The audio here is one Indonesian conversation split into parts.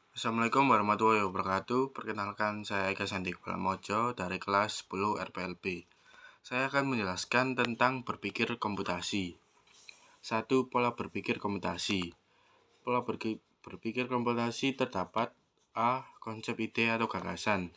Assalamualaikum warahmatullahi wabarakatuh. Perkenalkan, saya Eka Sandik Pramojo dari kelas 10 RPLB. Saya akan menjelaskan tentang berpikir komputasi. 1. Pola berpikir komputasi. Pola berpikir komputasi terdapat A. Konsep ide atau gagasan,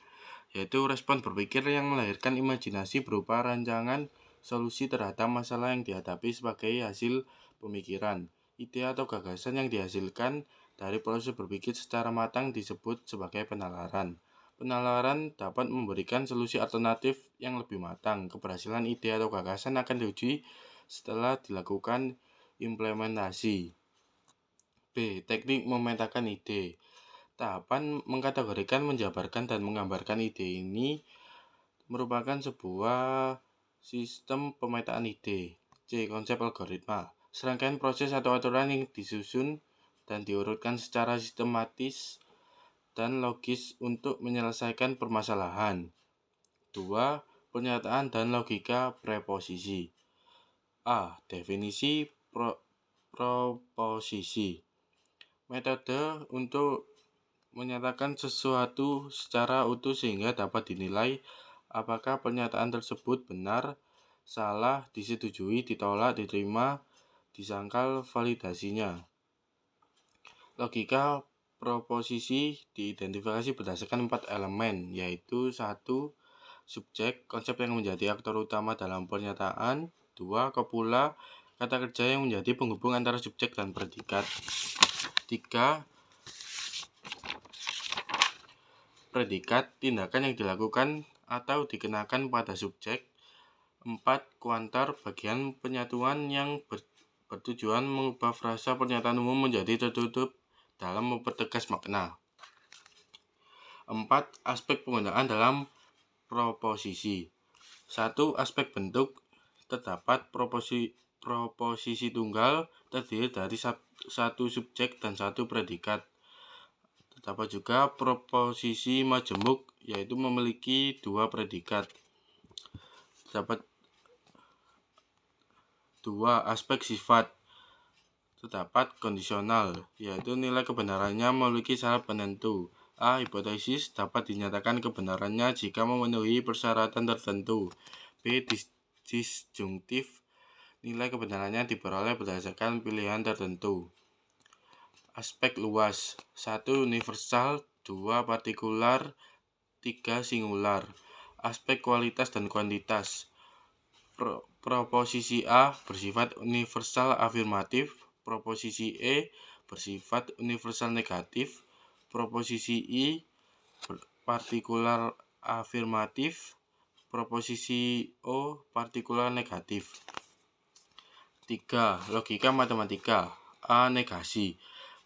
yaitu respon berpikir yang melahirkan imajinasi berupa rancangan solusi terhadap masalah yang dihadapi sebagai hasil pemikiran. Ide atau gagasan yang dihasilkan dari proses berpikir secara matang disebut sebagai penalaran. Penalaran dapat memberikan solusi alternatif yang lebih matang. Keberhasilan ide atau gagasan akan diuji setelah dilakukan implementasi. B. Teknik memetakan ide. Tahapan mengkategorikan, menjabarkan, dan menggambarkan ide ini merupakan sebuah sistem pemetaan ide. C. Konsep algoritma. Serangkaian proses atau aturan yang disusun dan diurutkan secara sistematis dan logis untuk menyelesaikan permasalahan. 2. Pernyataan dan logika preposisi. A. Definisi proposisi. Metode untuk menyatakan sesuatu secara utuh sehingga dapat dinilai apakah pernyataan tersebut benar, salah, disetujui, ditolak, diterima, disangkal validasinya. Logika proposisi diidentifikasi berdasarkan 4 elemen, yaitu 1. Subjek, konsep yang menjadi aktor utama dalam pernyataan. 2. Kopula, kata kerja yang menjadi penghubung antara subjek dan predikat. 3. Predikat, tindakan yang dilakukan atau dikenakan pada subjek. 4. Kuantar, bagian penyatuan yang bertujuan mengubah frasa pernyataan umum menjadi tertutup dalam mempertegas makna. 4. Aspek penggunaan dalam proposisi. 1. Aspek bentuk. Terdapat proposisi tunggal terdiri dari satu subjek dan satu predikat. Terdapat juga proposisi majemuk, yaitu memiliki 2 predikat. Terdapat 2. Aspek sifat. Terdapat kondisional, yaitu nilai kebenarannya memiliki syarat penentu. A. Hipotesis dapat dinyatakan kebenarannya jika memenuhi persyaratan tertentu. B. Disjungtif, nilai kebenarannya diperoleh berdasarkan pilihan tertentu. Aspek luas. 1. Universal, 2. Partikular, 3. Singular. Aspek kualitas dan kuantitas. Proposisi A bersifat universal afirmatif, proposisi E bersifat universal negatif, proposisi I partikular afirmatif, proposisi O partikular negatif. 3. Logika matematika. A. Negasi.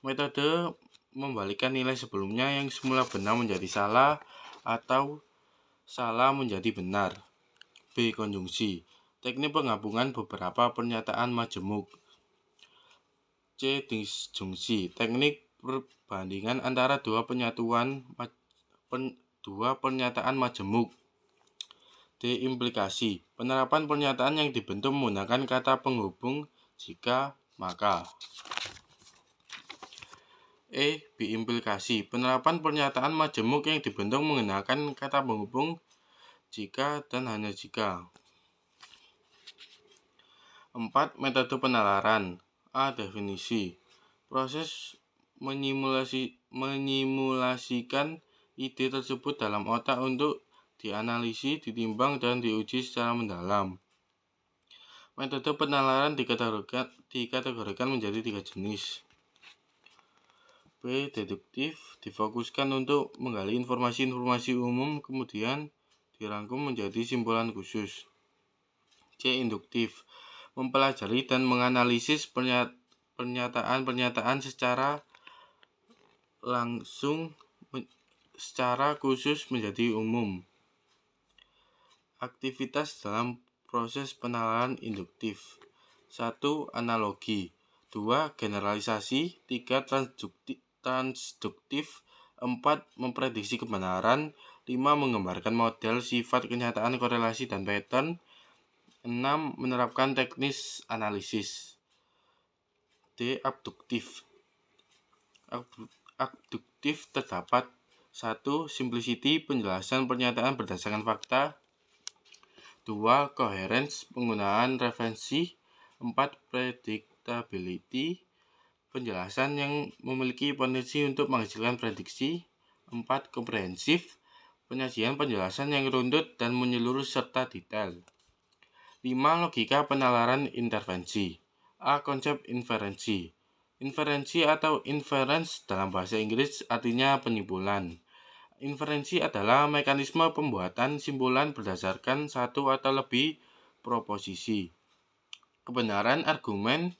Metode membalikkan nilai sebelumnya yang semula benar menjadi salah atau salah menjadi benar. B. Konjungsi. Teknik penggabungan beberapa pernyataan majemuk. C. Disjungsi. Teknik perbandingan antara dua pernyataan majemuk. D. Implikasi. Penerapan pernyataan yang dibentuk menggunakan kata penghubung jika maka. E. Biimplikasi. Penerapan pernyataan majemuk yang dibentuk menggunakan kata penghubung jika dan hanya jika. 4. Metode penalaran. A. Definisi. Proses menyimulasikan ide tersebut dalam otak untuk dianalisis, ditimbang, dan diuji secara mendalam. Metode penalaran dikategorikan menjadi 3 jenis. B. Deduktif, difokuskan untuk menggali informasi-informasi umum, kemudian dirangkum menjadi simpulan khusus. C. Induktif, mempelajari dan menganalisis pernyataan-pernyataan secara langsung secara khusus menjadi umum. Aktivitas dalam proses penalaran induktif. 1. Analogi. 2. Generalisasi. 3. Transduktif. 4. Memprediksi kebenaran. 5. Menggambarkan model, sifat, kenyataan, korelasi, dan pattern. 6. Menerapkan teknis analisis. D. Abduktif. abduktif terdapat 1. Simplicity, penjelasan pernyataan berdasarkan fakta. 2. Coherence, penggunaan referensi. 4. Predictability, penjelasan yang memiliki potensi untuk menghasilkan prediksi. 4. Komprehensif, penyajian penjelasan yang runtut dan menyeluruh serta detail. 5. Logika penalaran intervensi. A. Konsep inferensi. Inferensi atau inference dalam bahasa Inggris artinya penyimpulan. Inferensi adalah mekanisme pembuatan simpulan berdasarkan satu atau lebih proposisi. Kebenaran argumen.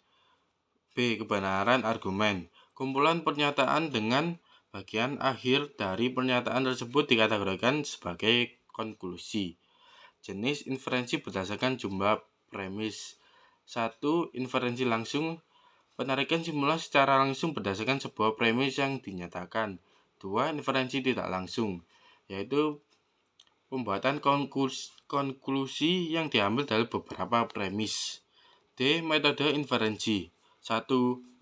B. Kebenaran argumen. Kumpulan pernyataan dengan bagian akhir dari pernyataan tersebut dikategorikan sebagai konklusi. Jenis inferensi berdasarkan jumlah premis. 1. Inferensi langsung, penarikan simpulan secara langsung berdasarkan sebuah premis yang dinyatakan. 2. Inferensi tidak langsung, yaitu pembuatan konklusi yang diambil dari beberapa premis. D. Metode inferensi. 1.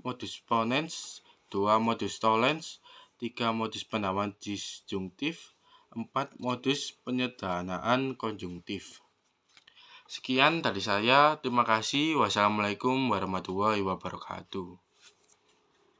Modus ponens. 2. Modus tollens. 3. Modus penamaan disjungtif. 4. Modus penyederhanaan konjungtif. Sekian dari saya. Terima kasih. Wassalamualaikum warahmatullahi wabarakatuh.